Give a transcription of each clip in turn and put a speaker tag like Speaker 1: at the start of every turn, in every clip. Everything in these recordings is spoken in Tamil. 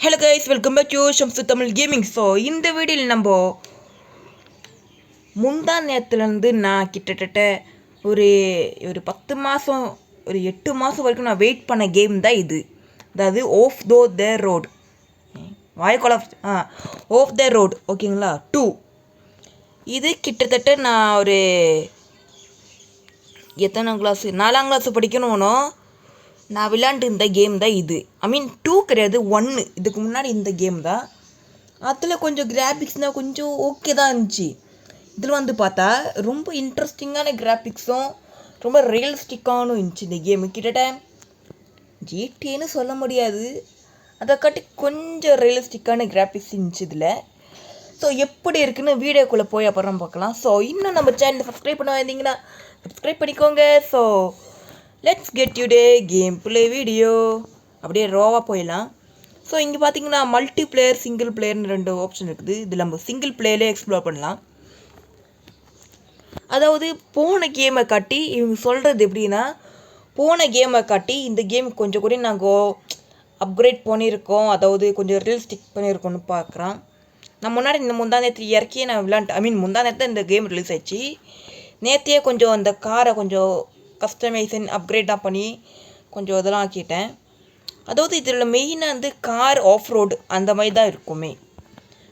Speaker 1: Hello guys, welcome back to Shamsu Tamil gaming. So இந்த வீடியோவில் நம்ம முந்தா நேரத்துலேருந்து நான் கிட்டத்தட்ட ஒரு ஒரு 10 மாதம் ஒரு 8 மாதம் வரைக்கும் நான் வெயிட் பண்ண கேம் தான் இது. அதாவது ஆஃப் த ரோடு வாய்க்கோல் ஆஃப் த ரோடு ஓகேங்களா 2. இது கிட்டத்தட்ட நான் ஒரு எத்தனை கிளாஸு 4ஆம் கிளாஸ் படிக்கணும்னோ நான் விளையாண்டு இந்த கேம் தான் இது. ஐ மீன் 2 கிடையாது, 1. இதுக்கு முன்னாடி இந்த கேம் தான். அதில் கொஞ்சம் கிராஃபிக்ஸ்னால் கொஞ்சம் ஓகே தான் இருந்துச்சு. இதில் வந்து பார்த்தா ரொம்ப இன்ட்ரெஸ்டிங்கான கிராஃபிக்ஸும் ரொம்ப ரியலிஸ்டிக்கானும் இருந்துச்சு இந்த கேமு. கிட்டத்தட்ட ஜிடிஏன்னு சொல்ல முடியாது, அதை காட்டி கொஞ்சம் ரியலிஸ்டிக்கான கிராஃபிக்ஸ் இருந்துச்சு இதில். ஸோ எப்படி இருக்குன்னு வீடியோக்குள்ளே போய் அப்புறம் பார்க்கலாம். ஸோ இன்னும் நம்ம சேனலை சப்ஸ்கிரைப் பண்ண வந்தீங்கன்னா சப்ஸ்கிரைப் பண்ணிக்கோங்க. So let's get you day game play video. அப்படியே ரோவாக போயிடலாம். ஸோ இங்கே பார்த்தீங்கன்னா மல்டி பிளேயர், சிங்கிள் பிளேயர்னு 2 ஆப்ஷன் இருக்குது. இதில் நம்ம சிங்கிள் பிளேயர்லேயே எக்ஸ்ப்ளோர் பண்ணலாம். அதாவது போன கேமை காட்டி இவங்க சொல்கிறது எப்படின்னா, போன கேமை காட்டி இந்த கேம் கொஞ்சம் கூட நாங்கள் அப்கிரேட் பண்ணியிருக்கோம், அதாவது கொஞ்சம் ரியலிஸ்டிக் பண்ணியிருக்கோன்னு பார்க்குறோம். நான் முன்னாடி இந்த முந்தா நேற்று இறக்கியே நான் விளையாண்டு, ஐ மீன் முந்தா நேரத்தில் இந்த கேம் ரிலீஸ் ஆயிடுச்சு. நேற்றையே கொஞ்சம் அந்த காரை கொஞ்சம் கஸ்டமைசேஷன் அப்கிரேடாக பண்ணி கொஞ்சம் இதெல்லாம் ஆக்கிட்டேன். அதாவது இதில் மெயினாக வந்து கார் ஆஃப் ரோடு அந்த மாதிரி தான் இருக்குமே.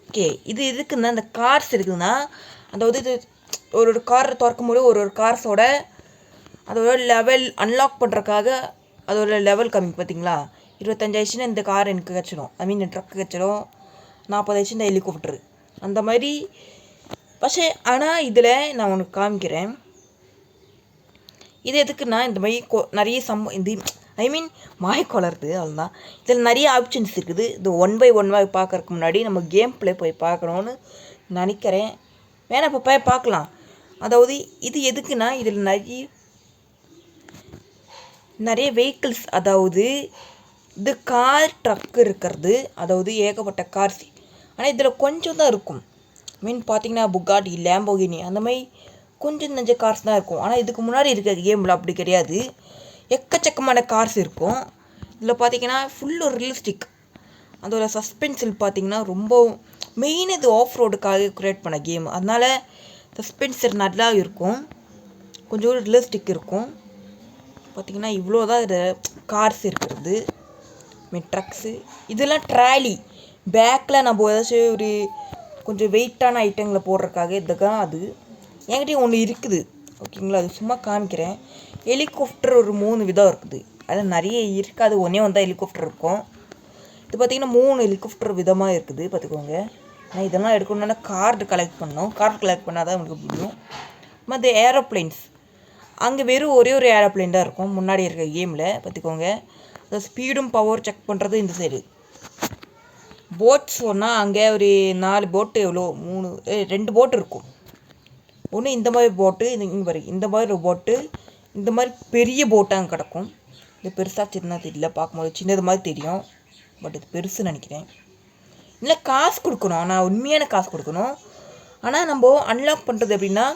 Speaker 1: ஓகே, இது இருக்குன்னா இந்த கார்ஸ் இருக்குதுன்னா, அதாவது இது ஒரு காரை திறக்கும் போது ஒரு கார்ஸோட அதோட லெவல் அன்லாக் பண்ணுறதுக்காக அதோட லெவல் கம்மி. பார்த்தீங்களா, 25 ஆயிடுச்சுன்னா இந்த கார் எனக்கு கிடச்சிடும், ஐ மீன் ட்ரக்கு கிடச்சிடும். 40 ஆயிடுச்சு இந்த ஹெலிகாப்டரு அந்த மாதிரி. പക്ഷേ ஆனால் இதில் நான் உனக்கு காமிக்கிறேன். இது எதுக்குன்னா இந்த மாதிரி நிறைய இந்த ஐ மீன் மாய்க்கொளருது அவ்வளோதான். இதில் நிறைய ஆப்ஷன்ஸ் இருக்குது. இது 1 by 1 பார்க்கறதுக்கு முன்னாடி நம்ம கேம் ப்ளே போய் பார்க்கணுன்னு நினைக்கிறேன். வேணா இப்போ போய் பார்க்கலாம். அதாவது இது எதுக்குன்னா இதில் நிறைய வெஹிக்கிள்ஸ், அதாவது இது கார் ட்ரக் இருக்கிறது, அதாவது ஏகப்பட்ட கார்ஸ். ஆனால் இதில் கொஞ்சம் தான் இருக்கும். மீன் பார்த்தீங்கன்னா புகாட்டி, லேம்போகினி அந்த மாதிரி கொஞ்சம் நஞ்ச கார்ஸ் தான் இருக்கும். ஆனால் இதுக்கு முன்னாடி இருக்க கேமில் அப்படி கிடையாது, எக்கச்சக்கமான கார்ஸ் இருக்கும். இதில் பார்த்தீங்கன்னா ஃபுல்லு ரியலிஸ்டிக். அதோட சஸ்பென்ஸில் பார்த்தீங்கன்னா ரொம்ப மெயின் இது ஆஃப் ரோடுக்காக க்ரியேட் பண்ண கேம், அதனால் சஸ்பென்சர் நல்லா இருக்கும், கொஞ்சம் ரியலிஸ்டிக் இருக்கும். பார்த்திங்கன்னா இவ்வளோ தான் இது கார்ஸ் இருக்கிறது, மீன் ட்ரக்ஸு. இதெல்லாம் ட்ராலி பேக்கில் நம்ம ஏதாச்சும் ஒரு கொஞ்சம் வெயிட்டான ஐட்டங்களை போடுறதுக்காக இதுதான். அது என்கிட்ட ஒன்று இருக்குது ஓகேங்களா, அது சும்மா காமிக்கிறேன். ஹெலிகாப்டர் ஒரு 3 விதம் இருக்குது, அது நிறைய இருக்காது, ஒன்றே வந்தால் ஹெலிகாப்டர் இருக்கும். இது பார்த்திங்கன்னா 3 ஹெலிகாப்டர் விதமாக இருக்குது பார்த்துக்கோங்க. ஆனால் இதெல்லாம் எடுக்கணுன்னா கார்டு கலெக்ட் பண்ணணும், கார்டு கலெக்ட் பண்ணால் தான் உங்களுக்கு முடியும். மற்ற ஏரோப்ளைன்ஸ் அங்கே வெறும் ஒரே ஒரு ஏரோப்ளைன் தான் இருக்கும் முன்னாடி இருக்க கேமில் பார்த்துக்கோங்க. அந்த ஸ்பீடும் பவர் செக் பண்ணுறது இந்த சைடு. போட்ஸ் சொன்னால் அங்கே ஒரு 4 போட்டு, எவ்வளோ 2 போட்டு இருக்கும். ஒன்று இந்த மாதிரி போட்டு, இங்கே பாரு இந்த மாதிரி ஒரு போட்டு, இந்த மாதிரி பெரிய போட்டு அங்கே கிடக்கும். இது பெருசாக சின்னதாக தெரியல, பார்க்கும்போது சின்னது மாதிரி தெரியும், பட் இது பெருசுன்னு நினைக்கிறேன். இல்லை காசு கொடுக்கணும், ஆனால் உண்மையான காசு கொடுக்கணும். ஆனால் நம்ம அன்லாக் பண்ணுறது எப்படின்னா,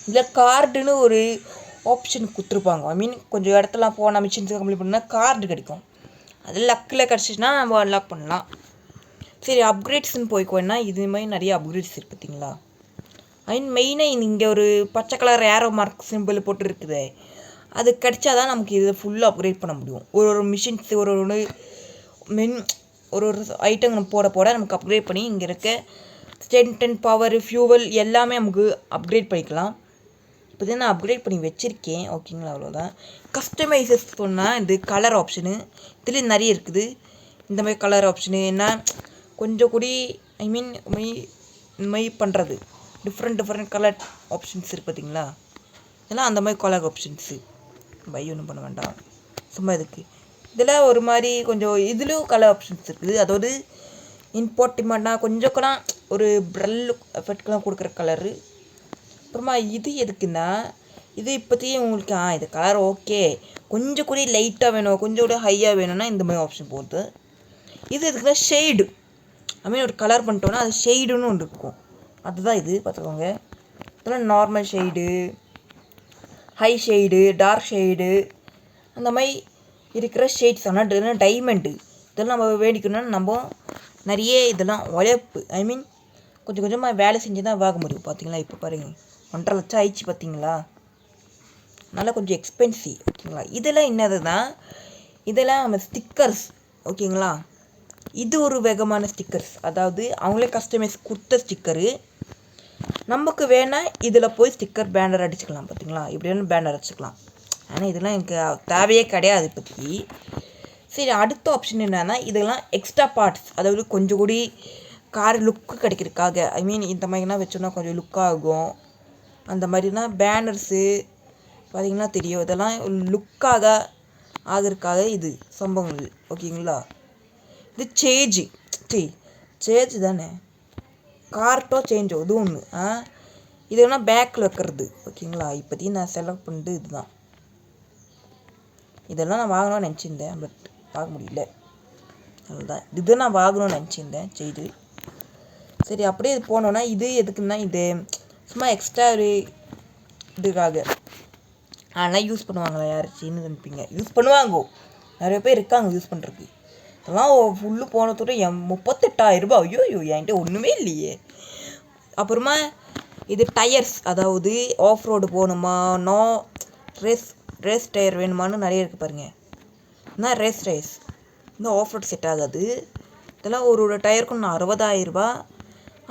Speaker 1: இதில் கார்டுன்னு ஒரு ஆப்ஷன் கொடுத்துருப்பாங்க. ஐ மீன் கொஞ்சம் இடத்துலாம் போனால் மிஷின்ஸ் கம்ப்ளீட் பண்ணால் கார்டு கிடைக்கும். அது லக்கில் கிடச்சிச்சின்னா நம்ம அன்லாக் பண்ணலாம். சரி, அப்கிரேட்ஸ்ன்னு போய்க்கோன்னா இது மாதிரி நிறைய அப்கிரேட்ஸ் இருக்குது பார்த்தீங்களா. ஐ மீன் மெயினாக இங்கே ஒரு பச்சை கலர் ஏரோ மார்க் சிம்பிள் போட்டு இருக்குது, அது கிடச்சா தான் நமக்கு இதை ஃபுல்லாக அப்கிரேட் பண்ண முடியும். ஒரு மிஷின்ஸ் ஒரு ஐட்டம் போட நமக்கு அப்கிரேட் பண்ணி இங்கே இருக்க ஸ்ட்ரென்த், பவர், ஃபியூவல் எல்லாமே நமக்கு அப்கிரேட் பண்ணிக்கலாம். இப்போ தான் நான் அப்கிரேட் பண்ணி வச்சுருக்கேன் ஓகேங்களா, அவ்வளோதான். கஸ்டமைசஸ் சொன்னால் இது கலர் ஆப்ஷனு இதில் நிறைய இருக்குது. இந்த மாதிரி கலர் ஆப்ஷனு என்ன கொஞ்சம் கூடி ஐ மீன் இந்த மாதிரி பண்ணுறது டிஃப்ரெண்ட் கலர் ஆப்ஷன்ஸ் இருக்குது பார்த்தீங்களா. இதெல்லாம் அந்த மாதிரி கலர் ஆப்ஷன்ஸு பை ஒன்றும் பண்ண வேண்டாம், சும்மா இதுக்கு. இதில் ஒரு மாதிரி கொஞ்சம் இதுலேயும் கலர் ஆப்ஷன்ஸ் இருக்குது, அதாவது இம்பார்ட்டிமெண்ட்டாக கொஞ்சம் கூட ஒரு ப்ரல் எஃபெக்ட்லாம் கொடுக்குற கலரு. அப்புறமா இது எதுக்குன்னா, இது இப்போத்தையும் உங்களுக்கு இது கலர் ஓகே, கொஞ்சம் கூட லைட்டாக வேணும், கொஞ்சம் கூட ஹையாக வேணும்னா இந்த மாதிரி ஆப்ஷன் போகுது. இது எதுக்குன்னா ஷெய்டு, ஐ மீன் ஒரு கலர் பண்ணிட்டோன்னா அது ஷெய்டுன்னு ஒன்று இருக்கும், அதுதான் இது பார்த்துக்கோங்க. இதெல்லாம் நார்மல் ஷெய்டு, ஹை ஷெய்டு, டார்க் ஷெய்டு அந்த மாதிரி இருக்கிற ஷேட்ஸ். ஆனால் டைமண்டு இதெல்லாம் நம்ம வேண்டிக்கணும்னா நம்ம நிறைய இதெல்லாம் உழைப்பு கொஞ்சம் கொஞ்சமாக வேலை செஞ்சு தான் வாங்க முடியும். பார்த்தீங்களா இப்போ பாருங்கள் 1.5 லட்சம் ஆயிடுச்சு பார்த்தீங்களா. நல்லா கொஞ்சம் எக்ஸ்பென்சிவ் ஓகேங்களா. இதெல்லாம் என்னது தான், இதெல்லாம் நம்ம ஸ்டிக்கர்ஸ் ஓகேங்களா. இது ஒரு வேகமான ஸ்டிக்கர்ஸ், அதாவது அவங்களே கஸ்டமைஸ் கொடுத்த ஸ்டிக்கரு. நமக்கு வேணால் இதில் போய் ஸ்டிக்கர் பேனர் அடிச்சுக்கலாம். பார்த்தீங்களா இப்படி வேணும் பேனர் அடிச்சுக்கலாம். ஆனால் இதெல்லாம் எனக்கு தேவையே கிடையாது இப்போதைக்கு. சரி, அடுத்த ஆப்ஷன் என்னன்னா இதெல்லாம் எக்ஸ்ட்ரா பார்ட்ஸ், அதாவது கொஞ்சம் கூடி கார் லுக்கு கிடைக்கிறதுக்காக இந்த மாதிரிலாம் வச்சோன்னா கொஞ்சம் லுக்காகும். அந்த மாதிரினா பேனர்ஸு பார்த்திங்கன்னா தெரியும். இதெல்லாம் லுக்காக ஆகிறதுக்காக இது சம்பவங்கள் ஓகேங்களா. இது சேஜ் தானே, கார்ட்டோ சேஞ்சோ இது ஒன்று. இது வேணால் பேக்கில் வைக்கிறது ஓகேங்களா. இப்போதைக்கு நான் செலக்ட் பண்ணிட்டு இதுதான். இதெல்லாம் நான் வாங்கணும்னு நினச்சிருந்தேன், பட் வாங்க முடியல. அதுதான் இது நான் வாங்கணும்னு நினச்சிருந்தேன் செய்து. சரி, அப்படியே இது போனோன்னா இது எதுக்குன்னா இது சும்மா எக்ஸ்ட்ரா ஒரு இதுக்காக. ஆனால் யூஸ் பண்ணுவாங்களா யாராச்சுன்னு நினைப்பீங்க. யூஸ் பண்ணுவாங்கோ, நிறைய பேர் இருக்காங்க யூஸ் பண்ணுறதுக்கு. அதெல்லாம் ஃபுல்லு போனதோட 38,000 ரூபாய். ஐயோ என்கிட்ட ஒன்றுமே இல்லையே. அப்புறமா இது டயர்ஸ், அதாவது ஆஃப் ரோடு போகணுமா, ரேஸ் டயர் வேணுமான்னு நிறைய இருக்குது பாருங்கள். என்ன ரேஸ் இந்த ஆஃப் ரோடு செட் ஆகாது. இதெல்லாம் ஒரு டயருக்கும் 60,000 ரூபா.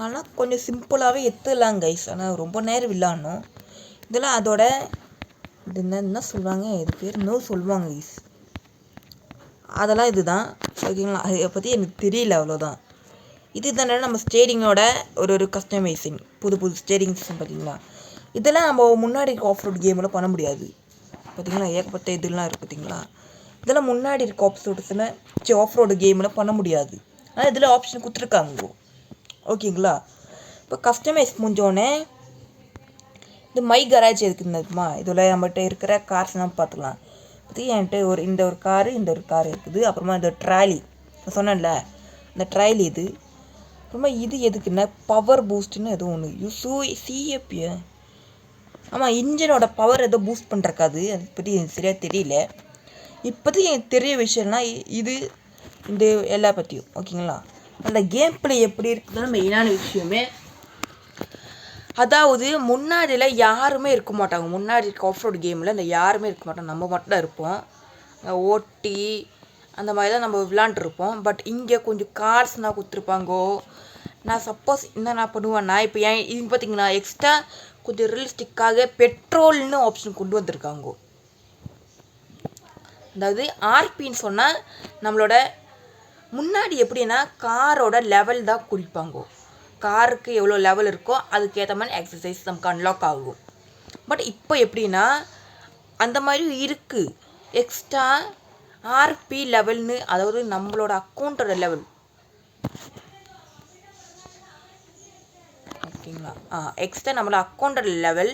Speaker 1: ஆனால் கொஞ்சம் சிம்பிளாகவே எடுத்துடலாம் கைஸ். ஆனால் ரொம்ப நேரம் விளாடணும். இதெல்லாம் அதோட இது என்ன சொல்லுவாங்க, இது பேர் இன்னும் சொல்லுவாங்க கைஸ். அதெல்லாம் இதுதான் ஓகேங்களா. அதை பற்றி எனக்கு தெரியல அவ்வளோதான். இது தானே நம்ம ஸ்டேரிங்கோட ஒரு கஸ்டமைசேஷன், புது ஸ்டேரிங் சிஸ்டம் பார்த்தீங்களா. இதெல்லாம் நம்ம முன்னாடி இருக்க ஆஃப் ரோடு கேமில் பண்ண முடியாது பார்த்தீங்களா. ஏகப்பட்ட இதெல்லாம் இருக்குது பார்த்தீங்களா. இதெல்லாம் முன்னாடி இருக்க ஆஃப் ரோடு கேமில் பண்ண முடியாது. ஆனால் இதில் ஆப்ஷன் கொடுத்துருக்காங்க ஓகேங்களா. இப்போ கஸ்டமைஸ் முடிஞ்சோடனே இந்த மை கராஜ் எதுக்குமா, இதில் நம்மகிட்ட இருக்கிற கார்ஸ்லாம் பார்த்துக்கலாம். பற்றி என்கிட்ட இந்த ஒரு காரு இருக்குது. அப்புறமா இந்த ட்ராலி நான் சொன்னேன்ல, இந்த ட்ராலி இது. அப்புறமா இது எதுக்குன்னா பவர் பூஸ்ட்னு எதுவும் ஒன்று சிஎப்பியா. ஆமாம், இன்ஜினோட பவர் ஏதோ பூஸ்ட் பண்ணுறக்காது. அதை பற்றி எனக்கு சரியாக தெரியல. இப்போதைக்கு எனக்கு தெரிய விஷயம்னா இது இந்த எல்லா பற்றியும் ஓகேங்களா. அந்த கேம் பிளே எப்படி இருக்குதுன்னு மெயினான விஷயமே. அதாவது முன்னாடியில் யாருமே இருக்க மாட்டாங்க. முன்னாடி இருக்க ஆஃப் ரோடு கேமில் இந்த யாருமே இருக்க மாட்டாங்க, நம்ம மட்டும் தான் இருப்போம். ஓட்டி அந்த மாதிரி தான் நம்ம விளாண்டுருப்போம். பட் இங்கே கொஞ்சம் கார்ஸ்னால் கொடுத்துருப்பாங்கோ. நான் சப்போஸ் என்ன பண்ணுவேன்னா, இப்போ இது பார்த்தீங்கன்னா எக்ஸ்ட்ரா கொஞ்சம் ரியலிஸ்டிக்காக பெட்ரோல்னு ஆப்ஷன் கொண்டு வந்திருக்காங்கோ. அதாவது ஆர்பின்னு சொன்னால் நம்மளோட முன்னாடி எப்படின்னா காரோட லெவல் தான் குறிப்பாங்கோ. காருக்கு எவ்வளோ லெவல் இருக்கோ அதுக்கேற்ற மாதிரி எக்ஸசைஸ் நமக்கு அன்லாக் ஆகும். பட் இப்போ எப்படின்னா அந்த மாதிரி இருக்குது. எக்ஸ்ட்ரா ஆர்பி லெவல்னு, அதாவது நம்மளோட அக்கௌண்ட்டோட லெவல் ஓகேங்களா. எக்ஸ்ட்ரா நம்மளோட அக்கௌண்ட்டோட லெவல்,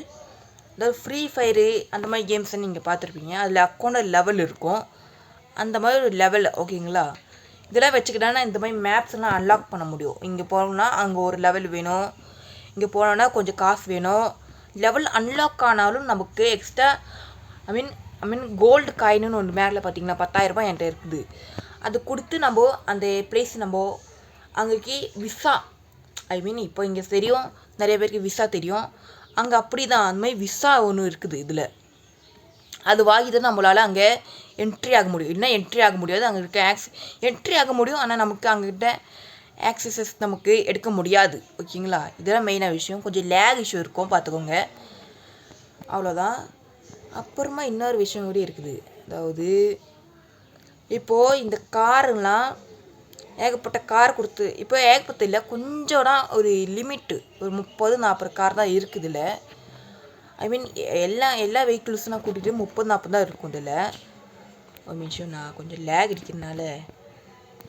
Speaker 1: அதாவது ஃப்ரீ ஃபயரு அந்த மாதிரி கேம்ஸை நீங்கள் பார்த்துருப்பீங்க. அதில் அக்கௌண்ட்டோட லெவல் இருக்கும். அந்த மாதிரி ஒரு லெவல் ஓகேங்களா. இதெல்லாம் வச்சுக்கிட்டா இந்த மாதிரி மேப்ஸ்லாம் அன்லாக் பண்ண முடியும். இங்கே போனோம்னா அங்கே ஒரு லெவல் வேணும், இங்கே போனோன்னா கொஞ்சம் காசு வேணும். லெவல் அன்லாக் ஆனாலும் நமக்கு எக்ஸ்ட்ரா கோல்டு காயின்னு ஒன்று மேலே பார்த்தீங்கன்னா 10,000 ரூபாய் என்கிட்ட இருக்குது. அது கொடுத்து நம்ம அந்த பிளேஸ் நம்ம அங்கேக்கு விசா இப்போ இங்கே தெரியும், நிறைய பேருக்கு விசா தெரியும். அங்கே அப்படி தான் அந்த மாதிரி விசா ஒன்று இருக்குது இதில். அது வாங்கி தான் நம்மளால் அங்கே என்ட்ரி ஆக முடியும். இல்லைன்னா என்ட்ரி ஆக முடியாது. அங்கே இருக்க என்ட்ரி ஆக முடியும், ஆனால் நமக்கு அங்ககிட்ட ஆக்சஸஸ் நமக்கு எடுக்க முடியாது ஓகேங்களா. இதெல்லாம் மெயினான விஷயம். கொஞ்சம் லேக் இஷ்யூ இருக்கும், பார்த்துக்கோங்க. அவ்வளோதான். அப்புறமா இன்னொரு விஷயம் கூட இருக்குது. அதாவது இப்போது இந்த காருலாம் ஏகப்பட்ட கார் கொடுத்து, இப்போ ஏகப்பட்ட இல்லை, கொஞ்சம் தான் ஒரு லிமிட்டு, ஒரு 30-40 கார் தான் இருக்குது இதில். எல்லா வெஹிக்கிள்ஸும் நான் கூட்டிகிட்டு 30-40 தான் இருக்கும் இதில். ஒரு நிமிஷம், நான் கொஞ்சம் லேக் அடிக்கிறதுனால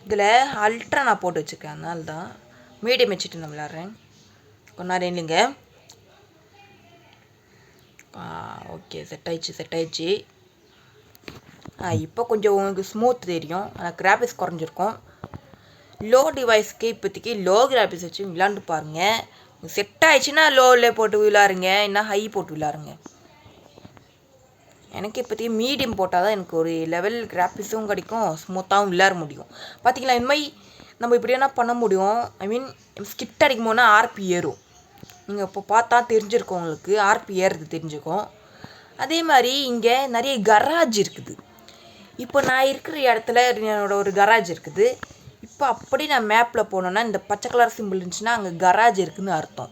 Speaker 1: இதில் அல்ட்ரா நான் போட்டு வச்சுருக்கேன். அதனால தான் மீடியம் வச்சுட்டு நான் விளாட்றேன். கொஞ்ச நேரம் இல்லைங்க. ஓகே, செட் ஆயிடுச்சு. இப்போ கொஞ்சம் உங்களுக்கு ஸ்மூத் தெரியும், ஆனால் கிராஃபிக்ஸ் குறைஞ்சிருக்கும். லோ டிவைஸ்க்கு இப்போதைக்கு லோ கிராஃபிக்ஸ் வச்சு விளாண்டு பாருங்கள். செட் ஆயிடுச்சுன்னா லோவில் போட்டு விளாடுங்க, இல்லைனா ஹை போட்டு விளாடுங்க. எனக்கு இப்போதைக்கு மீடியம் போட்டால் தான் எனக்கு ஒரு லெவல் கிராஃபிக்ஸும் கிடைக்கும், ஸ்மூத்தாகவும் விளையாட முடியும். பார்த்தீங்களா, இந்த மாதிரி நம்ம இப்படி என்ன பண்ண முடியும். ஐ மீன் ஸ்கிட் அடிக்கும் போதுனா ஆர்பி ஏறும். நீங்கள் இப்போ பார்த்தா தெரிஞ்சிருக்கும், உங்களுக்கு ஆர்பி ஏறுறது தெரிஞ்சுக்கும். அதே மாதிரி இங்கே நிறைய கராஜ் இருக்குது. இப்போ நான் இருக்கிற இடத்துல என்னோட ஒரு கராஜ் இருக்குது. இப்போ அப்படி நான் மேப்பில் போனோன்னா இந்த பச்சை கலர் சிம்பிள் இருந்துச்சுன்னா அங்கே கராஜ் இருக்குதுன்னு அர்த்தம்.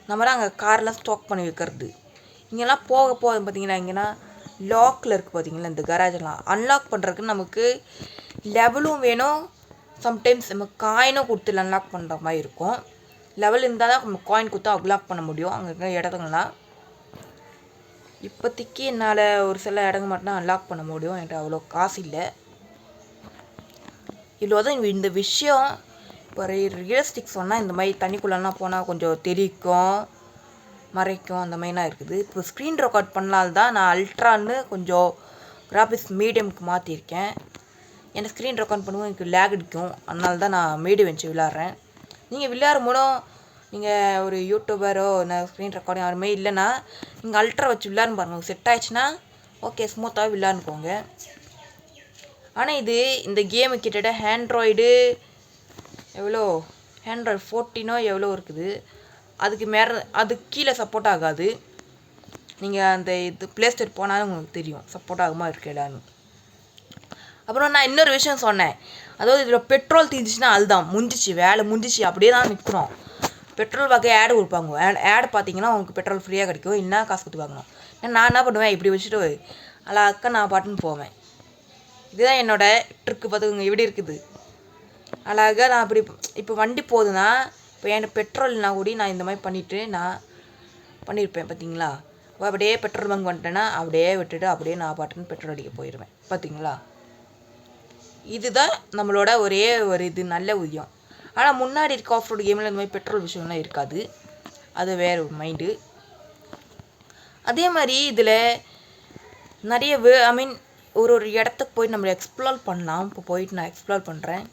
Speaker 1: நம்ம தான் அங்கே கார்லாம் ஸ்டாக் பண்ணி வைக்கிறது. இங்கெல்லாம் போக போக பார்த்தீங்கன்னா இங்கேனா லாக்கில் இருக்குது. பார்த்தீங்களா, இந்த கராஜெல்லாம் அன்லாக் பண்ணுறதுக்கு நமக்கு லெவலும் வேணும். சம்டைம்ஸ் நம்ம காயினும் கொடுத்து அன்லாக் பண்ணுற மாதிரி இருக்கும். லெவல் இருந்தால் தான் நம்ம காயின் கொடுத்தா அன்லாக் பண்ண முடியும் அங்கே இருக்கிற இடத்துங்கலாம். இப்போதைக்கு என்னால் ஒரு சில இடங்க மட்டும் அன்லாக் பண்ண முடியும், என்கிட்ட அவ்வளோ காசு இல்லை. இவ்வளோ தான் இந்த விஷயம். இப்போ ரியலிஸ்டிக் சொன்னால் இந்த மாதிரி தண்ணிக்குள்ளெல்லாம் போனால் கொஞ்சம் தெரிக்கும், மறைக்கும், அந்த மாதிரிலாம் இருக்குது. இப்போ ஸ்க்ரீன் ரெக்கார்ட் பண்ணால் தான் நான் அல்ட்ரான்னு கொஞ்சம் கிராஃபிக்ஸ் மீடியமுக்கு மாற்றிருக்கேன். எனக்கு ஸ்க்ரீன் ரெக்கார்ட் பண்ணும்போது எனக்கு லேக் அடிக்கும், அதனால தான் நான் மீடியம் வச்சு விளாட்றேன். நீங்கள் விளையாடும் போதும் நீங்கள் ஒரு யூடியூபரோ நான் ஸ்க்ரீன் ரெக்கார்டிங் யாருமே இல்லைன்னா நீங்கள் அல்ட்ரா வச்சு விளையாடுன்னு பாருங்கள். செட் ஆயிடுச்சுன்னா ஓகே, ஸ்மூத்தாக விளையாண்டுக்கோங்க. ஆனால் இந்த கேமு கிட்டத்தட்ட ஆண்ட்ராய்டு எவ்வளோ, ஆண்ட்ராய்டு 14 எவ்வளோ இருக்குது. அதுக்கு கீழே சப்போர்ட் ஆகாது. நீங்கள் அந்த ப்ளே ஸ்டோர் போனாலும் உங்களுக்கு தெரியும் சப்போர்ட் ஆகுமா இருக்கலான்னு. அப்புறம் நான் இன்னொரு விஷயம் சொன்னேன், அதாவது இதில் பெட்ரோல் தீர்ந்துச்சுன்னா அதுதான் முடிஞ்சிச்சு, வேலை முடிஞ்சிச்சு, அப்படியே தான் நிற்கிறோம். பெட்ரோல் வகை ஆடு கொடுப்பாங்க. ஆடு பார்த்தீங்கன்னா உங்களுக்கு பெட்ரோல் ஃப்ரீயாக கிடைக்கும், இல்லைனா காசு கொடுத்து வாங்கணும். நான் என்ன பண்ணுவேன், இப்படி வச்சுட்டு அழகாக நான் பாட்டுன்னு போவேன். இதுதான் என்னோடய ட்ரிக்கு. பார்த்துக்கோங்க எப்படி இருக்குது அழகாக. நான் அப்படி இப்போ வண்டி போகுதுன்னா இப்போ என் பெட்ரோல்னா கூடி நான் இந்த மாதிரி பண்ணிவிட்டு நான் பண்ணியிருப்பேன். பார்த்தீங்களா, அப்படியே பெட்ரோல் பங்க் வந்துட்டேன்னா அப்படியே விட்டுட்டு அப்படியே நான் பாட்டுன்னு பெட்ரோல் அடிக்க போயிடுவேன். பார்த்தீங்களா, இதுதான் நம்மளோட ஒரே ஒரு நல்ல விஷயம். ஆனால் முன்னாடி இருக்க ஆஃப் ரோடு கேமில் இந்த மாதிரி பெட்ரோல் விஷயம்லாம் இருக்காது, அது வேறு ஒரு மைண்டு. அதே மாதிரி இதில் நிறைய ஐ மீன் ஒரு இடத்துக்கு போய் நம்ம எக்ஸ்ப்ளோர் பண்ணலாம். இப்போ போயிட்டு நான் எக்ஸ்ப்ளோர் பண்ணுறேன்.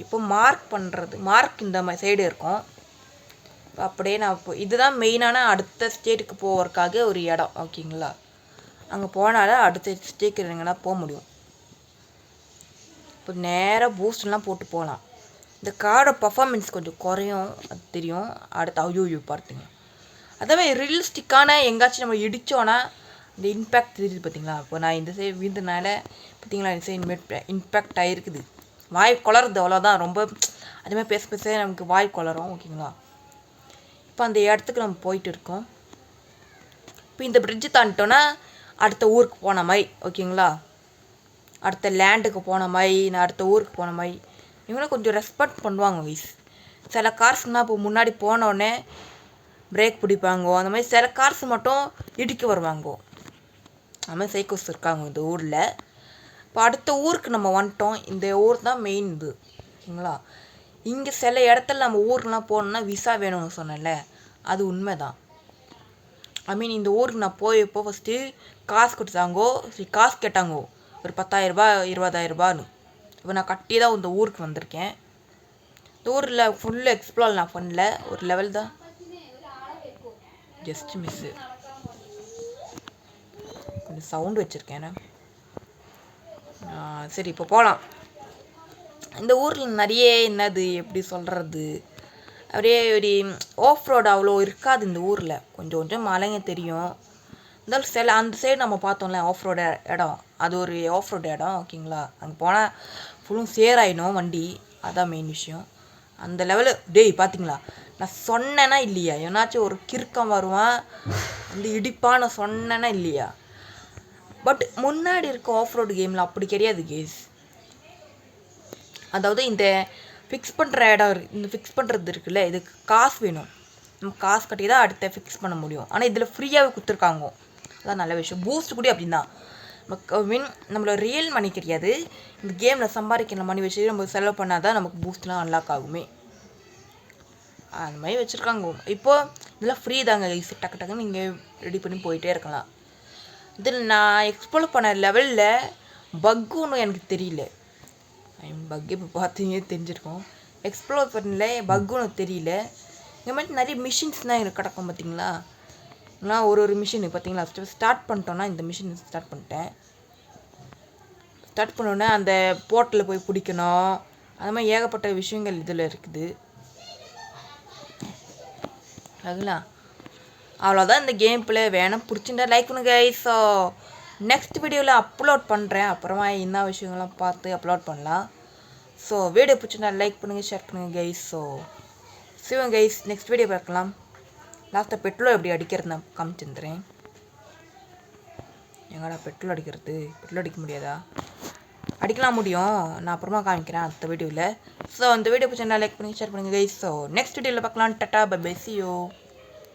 Speaker 1: இப்போ மார்க் இந்த மாதிரி சைடு இருக்கும். அப்படியே நான் இப்போ இதுதான் மெயினான அடுத்த ஸ்டேட்டுக்கு போகிறதுக்காக ஒரு இடம். ஓகேங்களா, அங்கே போனாலும் அடுத்த ஸ்டேட்டுக்கு எங்கன்னா போக முடியும். இப்போ நேராக பூஸ்ட்லாம் போட்டு போகலாம். இந்த காரோட பர்ஃபார்மன்ஸ் கொஞ்சம் குறையும், அது தெரியும். அடுத்து ஐயோ பார்த்துங்க, அதாவது ரியலிஸ்டிக்கான எங்காச்சும் நம்ம இடித்தோன்னா இந்த இம்பேக்ட் தெரியுது. பார்த்தீங்களா, இப்போ நான் இந்த சைடு வீழ்ந்தனால பார்த்தீங்களா இந்த சைடு இம்பேக்ட் ஆகிருக்குது. வாய் குளருது, அவ்வளோதான். ரொம்ப அதுமாதிரி பேச நமக்கு வாய் குளரும். ஓகேங்களா, இப்போ அந்த இடத்துக்கு நம்ம போயிட்டு இருக்கோம். இப்போ இந்த பிரிட்ஜு தாண்டிட்டோன்னா அடுத்த ஊருக்கு போன மாதிரி. ஓகேங்களா, அடுத்த லேண்டுக்கு போன மாதிரி, நான் அடுத்த ஊருக்கு போன மாதிரி. இவங்களும் கொஞ்சம் ரெஸ்பெக்ட் பண்ணுவாங்க வைஸ். சில கார்ஸ்னால் இப்போ முன்னாடி போனோடனே பிரேக் பிடிப்பாங்கோ, அந்த மாதிரி சில கார்ஸ் மட்டும் இடிக்க வருவாங்கோ. அது மாதிரி சைக்கோஸ் இருக்காங்க இந்த ஊரில். இப்போ அடுத்த ஊருக்கு நம்ம வந்துட்டோம். இந்த ஊர் தான் மெயின் இது. ஓகேங்களா, இங்கே சில இடத்துல நம்ம ஊருக்குலாம் போகணுன்னா விசா வேணும்னு சொன்னேன்ல, அது உண்மை தான். ஐ மீன் இந்த ஊருக்கு நான் போயப்போ ஃபஸ்ட்டு காசு கொடுத்தாங்கோ, காசு கேட்டாங்கோ ஒரு 10,000 20,000. இப்போ நான் கட்டி தான் இந்த ஊருக்கு வந்திருக்கேன். இந்த ஊரில் ஃபுல்லு எக்ஸ்ப்ளோர் நான் பண்ணல, ஒரு லெவல் தான் ஜஸ்ட் மிஸ்ஸு. கொஞ்சம் சவுண்டு வச்சுருக்கேன். சரி, இப்போ போகலாம். இந்த ஊரில் நிறைய என்னது எப்படி சொல்கிறது, அப்படியே ஒரு ஆஃப் ரோடு அவ்வளோ இருக்காது இந்த ஊரில். கொஞ்சம் கொஞ்சம் மலைங்க தெரியும். இருந்தாலும் அந்த சைடு நம்ம பார்த்தோம்ல ஆஃப் ரோடு இடம், அது ஒரு ஆஃப் ரோடு இடம். ஓகேங்களா, அங்கே போனால் ஃபுல்லும் சேராயிடும் வண்டி, அதான் மெயின் விஷயம். அந்த லெவலு பார்த்தீங்களா, நான் சொன்னேன்னா இல்லையா, எவனாச்சும் ஒரு கிறுக்கம் வருவான் வந்து இடிப்பான், நான் சொன்னேன்னா இல்லையா. பட் முன்னாடி இருக்க ஆஃப் ரோடு கேமில் அப்படி கிடையாது கேஸ். அதாவது இந்த ஃபிக்ஸ் பண்ணுற இடம் இந்த ஃபிக்ஸ் பண்ணுறது இருக்குல்ல, இதுக்கு காசு வேணும். நம்ம காசு கட்டி தான் அடுத்த ஃபிக்ஸ் பண்ண முடியும். ஆனால் இதில் ஃப்ரீயாகவே கொடுத்துருக்காங்க, அதான் நல்ல விஷயம். பூஸ்ட் கூட அப்படின்னா மீன் நம்மளோட ரியல் மணி கிடையாது, இந்த கேமில் சம்பாதிக்கிற மணி வச்சு நம்ம செலவு பண்ணால் தான் நமக்கு பூஸ்ட்லாம் அன்லாக் ஆகுமே, அந்த மாதிரி வச்சுருக்காங்க. இப்போது இதெல்லாம் ஃப்ரீ தாங்க, டக்கு டக்குன்னு நீங்கள் ரெடி பண்ணி போயிட்டே இருக்கலாம். இதில் நான் எக்ஸ்ப்ளோர் பண்ண லெவலில் பக்கு ஒன்றும் எனக்கு தெரியல. பக்கு இப்போ பார்த்தீங்க தெரிஞ்சிருக்கோம். எக்ஸ்ப்ளோர் பண்ணல பக்கு ஒன்றும் தெரியல. இந்த மாதிரி நிறைய மிஷின்ஸ்லாம் எனக்கு கிடக்கும் பார்த்தீங்களா. நான் ஒரு மிஷின் பார்த்தீங்களா ஸ்டார்ட் பண்ணிட்டோன்னா இந்த மிஷின் ஸ்டார்ட் பண்ணிட்டேன். ஸ்டார்ட் பண்ணோன்னே அந்த போர்ட்டில் போய் பிடிக்கணும். அது மாதிரி ஏகப்பட்ட விஷயங்கள் இதில் இருக்குது. அதுங்களா அவ்வளோதான் இந்த கேம் பிளே. வேணும் பிடிச்சிருந்தா லைக் பண்ணுங்க கைஸ். ஸோ நெக்ஸ்ட் வீடியோவில் அப்லோட் பண்ணுறேன். அப்புறமா என்ன விஷயங்கள்லாம் பார்த்து அப்லோட் பண்ணலாம். ஸோ வீடியோ பிடிச்சிருந்தா லைக் பண்ணுங்கள், ஷேர் பண்ணுங்கள் guys. So Sivan guys next video பார்க்கலாம். லாஸ்ட்டாக பெட்ரோல் எப்படி அடிக்கிறது நான் காமிச்சிருந்துறேன். எங்கடா பெட்ரோல் அடிக்கிறது? பெட்ரோல் அடிக்க முடியாதா? அடிக்கலாம் முடியும். நான் அப்புறமா காமிக்கிறேன் அடுத்த வீடியோவில். ஸோ அந்த வீடியோ பிடிச்சிருந்தா லைக் பண்ணி ஷேர் பண்ணுங்கள் கைஸ். ஸோ நெக்ஸ்ட் வீடியோவில் பார்க்கலாம். Tata bye bye, see you.